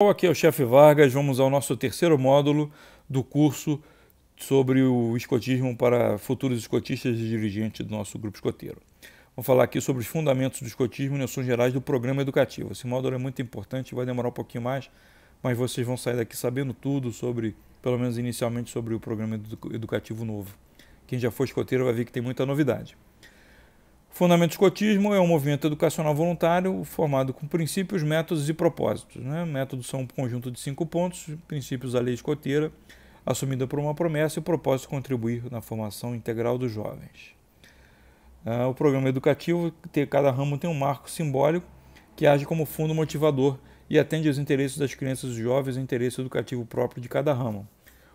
Aqui é o chefe Vargas, vamos ao nosso terceiro módulo do curso sobre o escotismo para futuros escotistas e dirigentes do nosso grupo escoteiro. Vamos falar aqui sobre os fundamentos do escotismo e noções gerais do programa educativo. Esse módulo é muito importante, vai demorar um pouquinho mais, mas vocês vão sair daqui sabendo tudo sobre, pelo menos inicialmente, sobre o programa educativo novo. Quem já for escoteiro vai ver que tem muita novidade. O fundamento do escotismo é um movimento educacional voluntário formado com princípios, métodos e propósitos. Métodos são um conjunto de 5 pontos, princípios da lei escoteira, assumida por uma promessa e o propósito de contribuir na formação integral dos jovens. O programa educativo, cada ramo tem um marco simbólico que age como fundo motivador e atende aos interesses das crianças e jovens e interesse educativo próprio de cada ramo.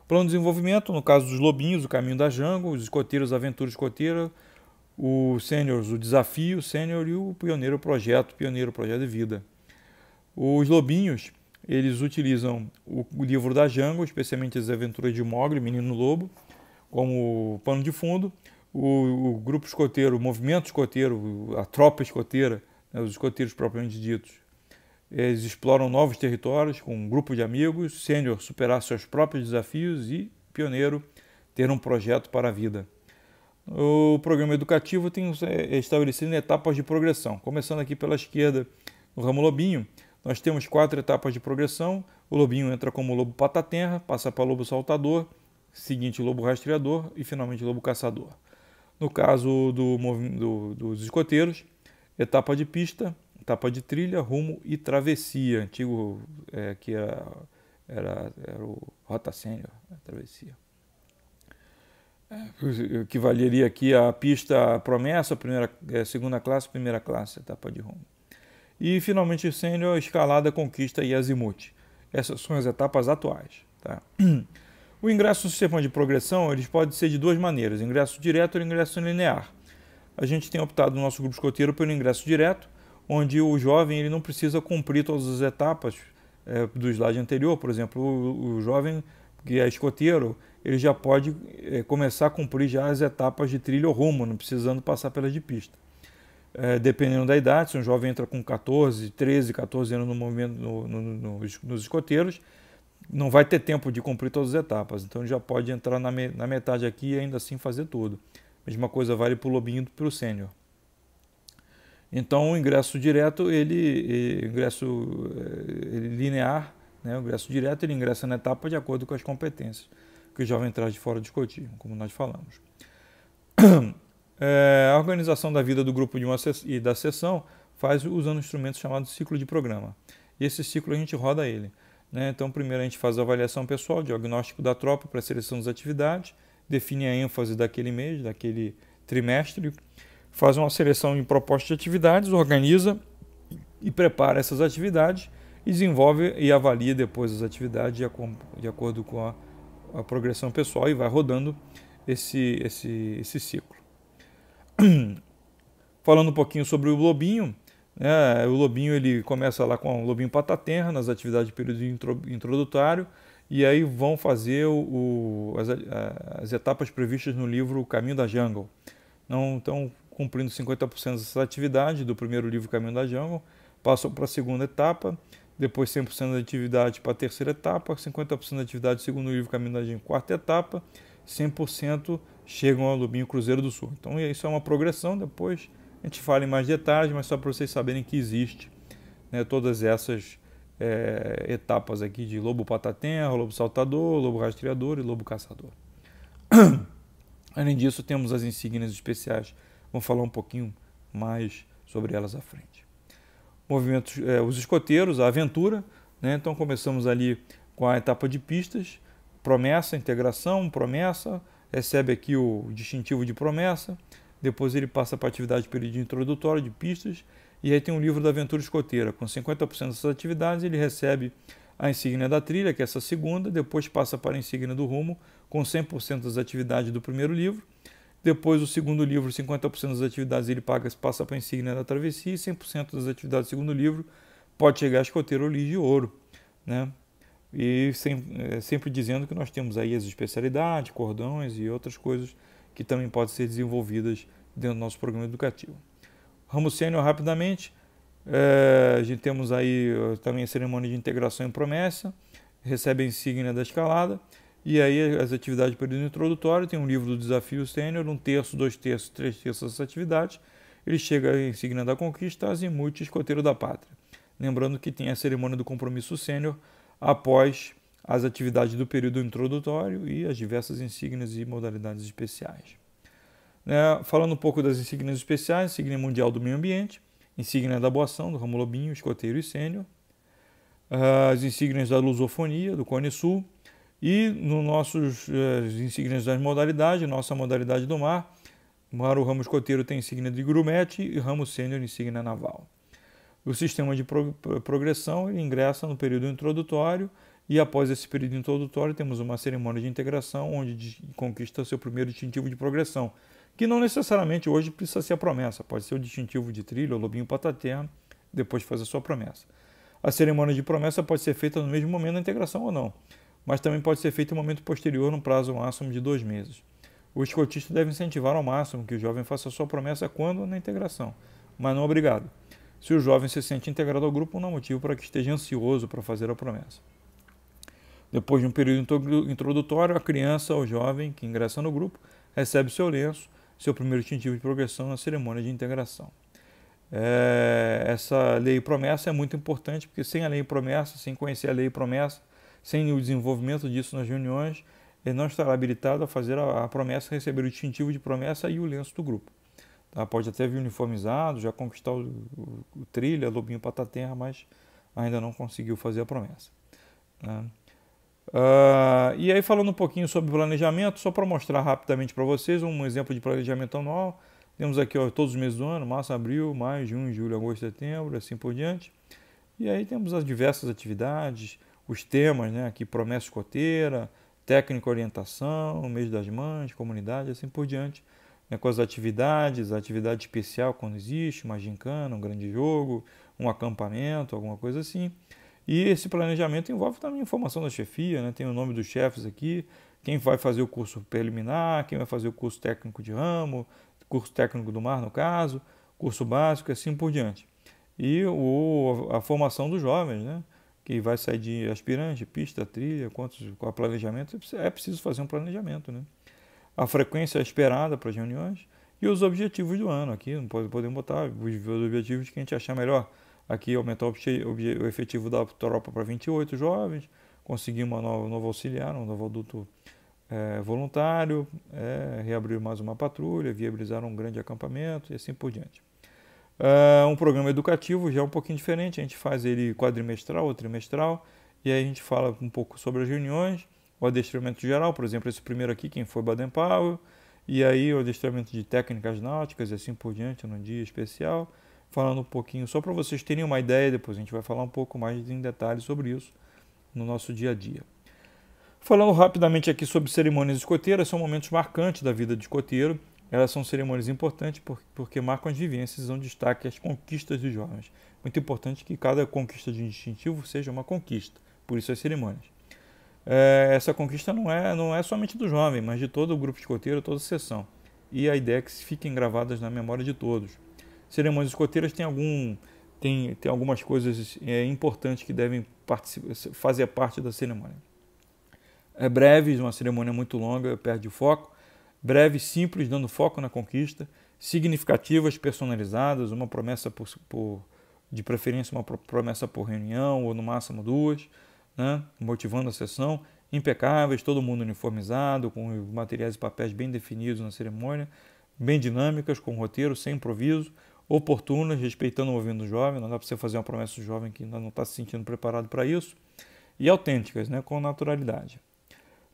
O plano de desenvolvimento, no caso dos lobinhos, o caminho da jungle, os escoteiros, a aventura escoteira, o sênior, o desafio sênior e o pioneiro, projeto de vida. Os lobinhos, eles utilizam o livro da jungle, especialmente as aventuras de Mowgli, Menino Lobo, como pano de fundo. O grupo escoteiro, o movimento escoteiro, a tropa escoteira, os escoteiros propriamente ditos, eles exploram novos territórios com um grupo de amigos. Sênior, superar seus próprios desafios e pioneiro, ter um projeto para a vida. O programa educativo é estabelecido em etapas de progressão. Começando aqui pela esquerda, no ramo lobinho, nós temos 4 etapas de progressão. O lobinho entra como lobo pata-terra, passa para lobo saltador, seguinte lobo rastreador e finalmente lobo caçador. No caso dos escoteiros, etapa de pista, etapa de trilha, rumo e travessia. Antigo que era o Rota Sênior, a travessia. Que valeria aqui a pista promessa, segunda classe, primeira classe, etapa de rumo. E finalmente o sênior, escalada, conquista e azimuth. Essas são as etapas atuais. Tá? O ingresso no sistema de progressão eles pode ser de 2 maneiras, ingresso direto ou ingresso linear. A gente tem optado no nosso grupo escoteiro pelo ingresso direto, onde o jovem ele não precisa cumprir todas as etapas do slide anterior. Por exemplo, o jovem que é escoteiro, ele já pode começar a cumprir já as etapas de trilha ou rumo, não precisando passar pelas de pista. Dependendo da idade, se um jovem entra com 13, 14 anos no movimento nos escoteiros, não vai ter tempo de cumprir todas as etapas, então ele já pode entrar na metade aqui e ainda assim fazer tudo. Mesma coisa vale para o lobinho e para o sênior. Então o ingresso direto, ingresso linear, o ingresso direto ele ingressa na etapa de acordo com as competências que o jovem traz de fora do escotismo, como nós falamos. A organização da vida do grupo e da sessão faz usando um instrumento chamado ciclo de programa. E esse ciclo a gente roda ele. Então, primeiro a gente faz a avaliação pessoal, diagnóstico da tropa para a seleção das atividades, define a ênfase daquele mês, daquele trimestre, faz uma seleção em propostas de atividades, organiza e prepara essas atividades e desenvolve e avalia depois as atividades de acordo com a progressão pessoal e vai rodando esse ciclo. Falando um pouquinho sobre o lobinho, o lobinho ele começa lá com o lobinho pata-terra nas atividades de período introdutório e aí vão fazer as etapas previstas no livro O Caminho da Jungle. Não estão cumprindo 50% dessas atividades do primeiro livro Caminho da Jungle, passam para a segunda etapa, depois 100% da atividade para a terceira etapa, 50% da atividade do segundo livro Caminho da Jungle, quarta etapa, 100% chegam ao Lobinho Cruzeiro do Sul. Então isso é uma progressão, depois a gente fala em mais detalhes, mas só para vocês saberem que existe todas essas etapas aqui de lobo pata-terra, lobo saltador, lobo rastreador e lobo caçador. Além disso, temos as insígnias especiais, vamos falar um pouquinho mais sobre elas à frente. Movimentos, os escoteiros, a aventura, então começamos ali com a etapa de pistas, promessa, integração, promessa, recebe aqui o distintivo de promessa, depois ele passa para a atividade de período introdutório de pistas, e aí tem um livro da aventura escoteira, com 50% dessas atividades ele recebe a insígnia da trilha, que é essa segunda, depois passa para a insígnia do rumo, com 100% das atividades do primeiro livro, depois o segundo livro, 50% das atividades ele passa para a insígnia da travessia e 100% das atividades do segundo livro pode chegar a escoteiro ou lis de ouro. E sempre dizendo que nós temos aí as especialidades, cordões e outras coisas que também podem ser desenvolvidas dentro do nosso programa educativo. Ramo sênior, rapidamente, A gente temos aí também a cerimônia de integração e promessa, recebe a insígnia da escalada, e aí as atividades do período introdutório, tem um livro do desafio sênior, 1/3, 2/3, 3/3 das atividades, ele chega a insígnia da conquista, azimuth, escoteiro da pátria. Lembrando que tem a cerimônia do compromisso sênior após as atividades do período introdutório e as diversas insígnias e modalidades especiais. Falando um pouco das insígnias especiais, insígnia mundial do meio ambiente, insígnia da boa ação, do ramo lobinho, escoteiro e sênior, as insígnias da lusofonia, do Cone Sul, e nos nossos insígnias das modalidades, nossa modalidade do mar, o ramo escoteiro tem insígnia de grumete e ramo sênior insígnia naval. O sistema de progressão ele ingressa no período introdutório e após esse período introdutório temos uma cerimônia de integração onde conquista seu primeiro distintivo de progressão, que não necessariamente hoje precisa ser a promessa, pode ser o distintivo de trilha, o lobinho pataterno, depois de fazer a sua promessa. A cerimônia de promessa pode ser feita no mesmo momento da integração ou não, mas também pode ser feita em um momento posterior, no prazo máximo de 2 meses. O escotista deve incentivar ao máximo que o jovem faça a sua promessa quando na integração, mas não obrigado. Se o jovem se sente integrado ao grupo, não há motivo para que esteja ansioso para fazer a promessa. Depois de um período introdutório, a criança ou jovem que ingressa no grupo recebe seu lenço, seu primeiro distintivo de progressão na cerimônia de integração. Essa lei e promessa é muito importante, porque sem a lei e promessa, sem conhecer a lei e promessa, sem o desenvolvimento disso nas reuniões, ele não estará habilitado a fazer a promessa, receber o distintivo de promessa e o lenço do grupo. Tá? Pode até vir uniformizado, já conquistar o trilha, lobinho pataterra, mas ainda não conseguiu fazer a promessa. Né? E aí falando um pouquinho sobre planejamento, só para mostrar rapidamente para vocês um exemplo de planejamento anual. Temos aqui todos os meses do ano, março, abril, maio, junho, julho, agosto, setembro, assim por diante. E aí temos as diversas atividades, os temas, né? Aqui promessa escoteira, técnica orientação, mês das mães, comunidade, assim por diante. Com as atividades, a atividade especial quando existe, uma gincana, um grande jogo, um acampamento, alguma coisa assim. E esse planejamento envolve também a informação da chefia, né? Tem o nome dos chefes aqui, quem vai fazer o curso preliminar, quem vai fazer o curso técnico de ramo, curso técnico do mar no caso, curso básico, assim por diante. E a formação dos jovens, né? Que vai sair de aspirante, pista, trilha, qual planejamento, é preciso fazer um planejamento, né? A frequência esperada para as reuniões e os objetivos do ano. Aqui podemos botar os objetivos que a gente achar melhor. Aqui aumentar o efetivo da tropa para 28 jovens, conseguir um novo auxiliar, um novo adulto voluntário, reabrir mais uma patrulha, viabilizar um grande acampamento e assim por diante. Um programa educativo já é um pouquinho diferente, a gente faz ele quadrimestral ou trimestral, e aí a gente fala um pouco sobre as reuniões, o adestramento geral, por exemplo, esse primeiro aqui, quem foi Baden-Powell, e aí o adestramento de técnicas náuticas e assim por diante, num dia especial, falando um pouquinho, só para vocês terem uma ideia, depois a gente vai falar um pouco mais em detalhes sobre isso no nosso dia a dia. Falando rapidamente aqui sobre cerimônias escoteiras, são momentos marcantes da vida de escoteiro. Elas são cerimônias importantes porque marcam as vivências e dão destaque às conquistas dos jovens. Muito importante que cada conquista de um distintivo seja uma conquista, por isso as cerimônias. Essa conquista não é somente do jovem, mas de todo o grupo escoteiro, toda a seção. E a ideia é que fiquem gravadas na memória de todos. Cerimônias escoteiras têm algumas coisas importantes que devem fazer parte da cerimônia. Breves, uma cerimônia muito longa, perde o foco. Breves, simples, dando foco na conquista. Significativas, personalizadas, uma promessa de preferência uma promessa por reunião ou no máximo 2, né? Motivando a sessão. Impecáveis, todo mundo uniformizado, com materiais e papéis bem definidos na cerimônia. Bem dinâmicas, com roteiro, sem improviso. Oportunas, respeitando o movimento do jovem, não dá para você fazer uma promessa do jovem que ainda não está se sentindo preparado para isso. E autênticas, né? Com naturalidade.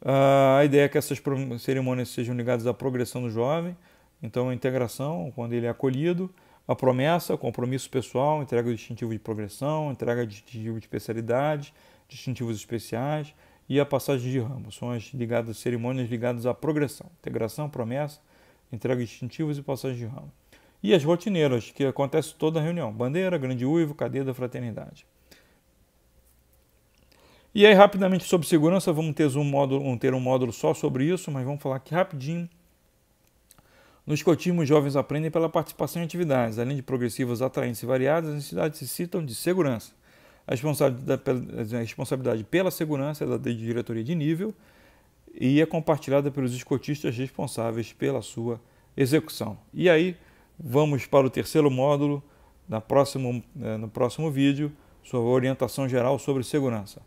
A ideia é que essas cerimônias sejam ligadas à progressão do jovem, então a integração, quando ele é acolhido, a promessa, compromisso pessoal, entrega do distintivo de progressão, entrega de distintivo de especialidade, distintivos especiais e a passagem de ramo. São as cerimônias ligadas à progressão, integração, promessa, entrega de distintivos e passagem de ramo. E as rotineiras, que acontecem toda a reunião, bandeira, grande uivo, cadeia da fraternidade. E aí, rapidamente, sobre segurança, vamos ter um módulo só sobre isso, mas vamos falar aqui rapidinho No escotismo, os jovens aprendem pela participação em atividades. Além de progressivas, atraentes e variadas, as necessidades necessitam de segurança. A responsabilidade pela segurança é da diretoria de nível e é compartilhada pelos escotistas responsáveis pela sua execução. E aí, vamos para o terceiro módulo, no próximo vídeo, sobre orientação geral sobre segurança.